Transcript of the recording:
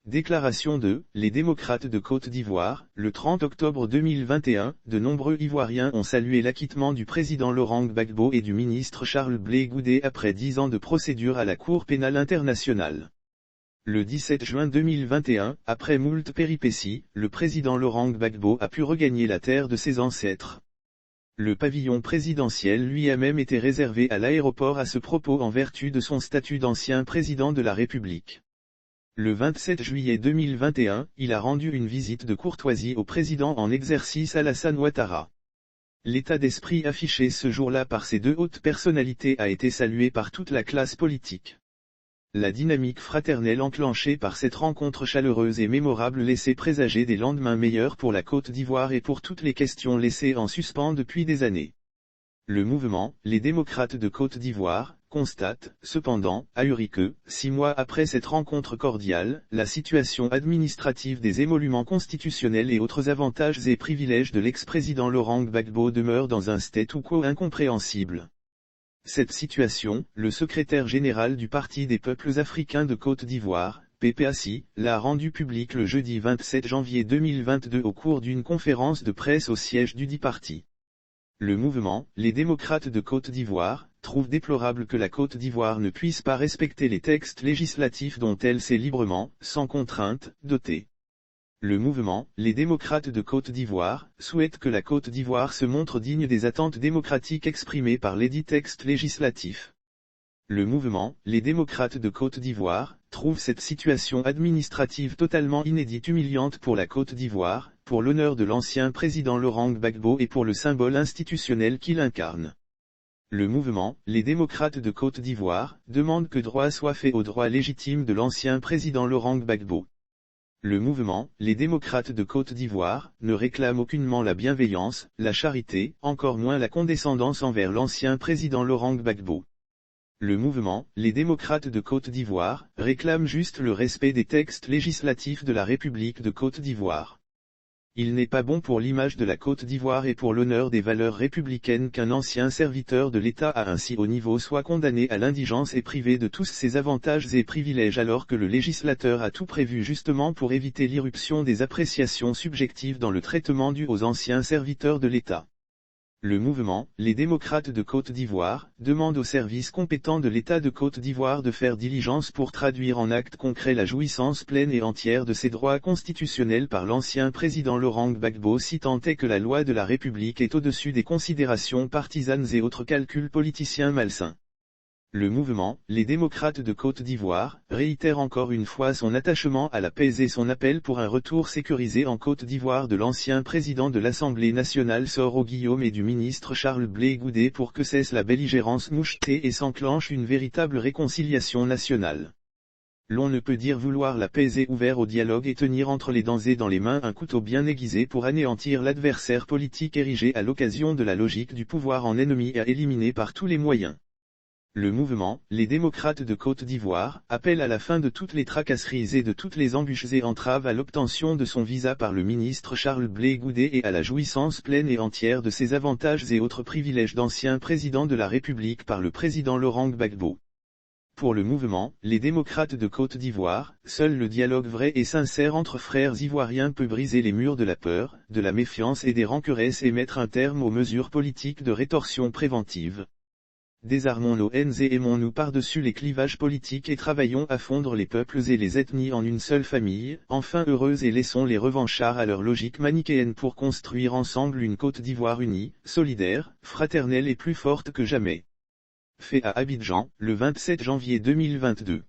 Déclaration de « Les démocrates de Côte d'Ivoire », le 30 octobre 2021, de nombreux Ivoiriens ont salué l'acquittement du président Laurent Gbagbo et du ministre Charles Blé Goudé après 10 ans de procédure à la Cour pénale internationale. Le 17 juin 2021, après moult péripéties, le président Laurent Gbagbo a pu regagner la terre de ses ancêtres. Le pavillon présidentiel lui a même été réservé à l'aéroport à ce propos en vertu de son statut d'ancien président de la République. Le 27 juillet 2021, il a rendu une visite de courtoisie au président en exercice Alassane Ouattara. L'état d'esprit affiché ce jour-là par ces deux hautes personnalités a été salué par toute la classe politique. La dynamique fraternelle enclenchée par cette rencontre chaleureuse et mémorable laissait présager des lendemains meilleurs pour la Côte d'Ivoire et pour toutes les questions laissées en suspens depuis des années. Le mouvement, les démocrates de Côte d'Ivoire, constate, cependant, ahuri que, 6 mois après cette rencontre cordiale, la situation administrative des émoluments constitutionnels et autres avantages et privilèges de l'ex-président Laurent Gbagbo demeure dans un statu quo incompréhensible. Cette situation, le secrétaire général du Parti des peuples africains de Côte d'Ivoire, PPACI, l'a rendu public le jeudi 27 janvier 2022 au cours d'une conférence de presse au siège dudit parti. Le mouvement, les démocrates de Côte d'Ivoire, trouve déplorable que la Côte d'Ivoire ne puisse pas respecter les textes législatifs dont elle s'est librement, sans contrainte, dotée. Le mouvement, les démocrates de Côte d'Ivoire, souhaite que la Côte d'Ivoire se montre digne des attentes démocratiques exprimées par lesdits textes législatifs. Le mouvement, les démocrates de Côte d'Ivoire, trouve cette situation administrative totalement inédite humiliante pour la Côte d'Ivoire, pour l'honneur de l'ancien président Laurent Gbagbo et pour le symbole institutionnel qu'il incarne. Le mouvement, les démocrates de Côte d'Ivoire, demande que droit soit fait au droit légitime de l'ancien président Laurent Gbagbo. Le mouvement, les démocrates de Côte d'Ivoire, ne réclame aucunement la bienveillance, la charité, encore moins la condescendance envers l'ancien président Laurent Gbagbo. Le mouvement, les démocrates de Côte d'Ivoire, réclame juste le respect des textes législatifs de la République de Côte d'Ivoire. Il n'est pas bon pour l'image de la Côte d'Ivoire et pour l'honneur des valeurs républicaines qu'un ancien serviteur de l'État à un si haut niveau soit condamné à l'indigence et privé de tous ses avantages et privilèges alors que le législateur a tout prévu justement pour éviter l'irruption des appréciations subjectives dans le traitement dû aux anciens serviteurs de l'État. Le mouvement, les démocrates de Côte d'Ivoire, demande aux services compétents de l'État de Côte d'Ivoire de faire diligence pour traduire en actes concrets la jouissance pleine et entière de ses droits constitutionnels par l'ancien président Laurent Gbagbo si tant est que la loi de la République est au-dessus des considérations partisanes et autres calculs politiciens malsains. Le mouvement, les démocrates de Côte d'Ivoire, réitère encore une fois son attachement à la paix et son appel pour un retour sécurisé en Côte d'Ivoire de l'ancien président de l'Assemblée nationale Soro Guillaume et du ministre Charles Blé Goudé pour que cesse la belligérance mouchetée et s'enclenche une véritable réconciliation nationale. L'on ne peut dire vouloir la paix et ouvert au dialogue et tenir entre les dents et dans les mains un couteau bien aiguisé pour anéantir l'adversaire politique érigé à l'occasion de la logique du pouvoir en ennemi à éliminer par tous les moyens. Le mouvement, les démocrates de Côte d'Ivoire, appelle à la fin de toutes les tracasseries et de toutes les embûches et entraves à l'obtention de son visa par le ministre Charles Blé Goudé et à la jouissance pleine et entière de ses avantages et autres privilèges d'ancien président de la République par le président Laurent Gbagbo. Pour le mouvement, les démocrates de Côte d'Ivoire, seul le dialogue vrai et sincère entre frères ivoiriens peut briser les murs de la peur, de la méfiance et des rancœuresses et mettre un terme aux mesures politiques de rétorsion préventive. Désarmons nos haines et aimons-nous par-dessus les clivages politiques et travaillons à fondre les peuples et les ethnies en une seule famille, enfin heureuse et laissons les revanchards à leur logique manichéenne pour construire ensemble une Côte d'Ivoire unie, solidaire, fraternelle et plus forte que jamais. Fait à Abidjan, le 27 janvier 2022.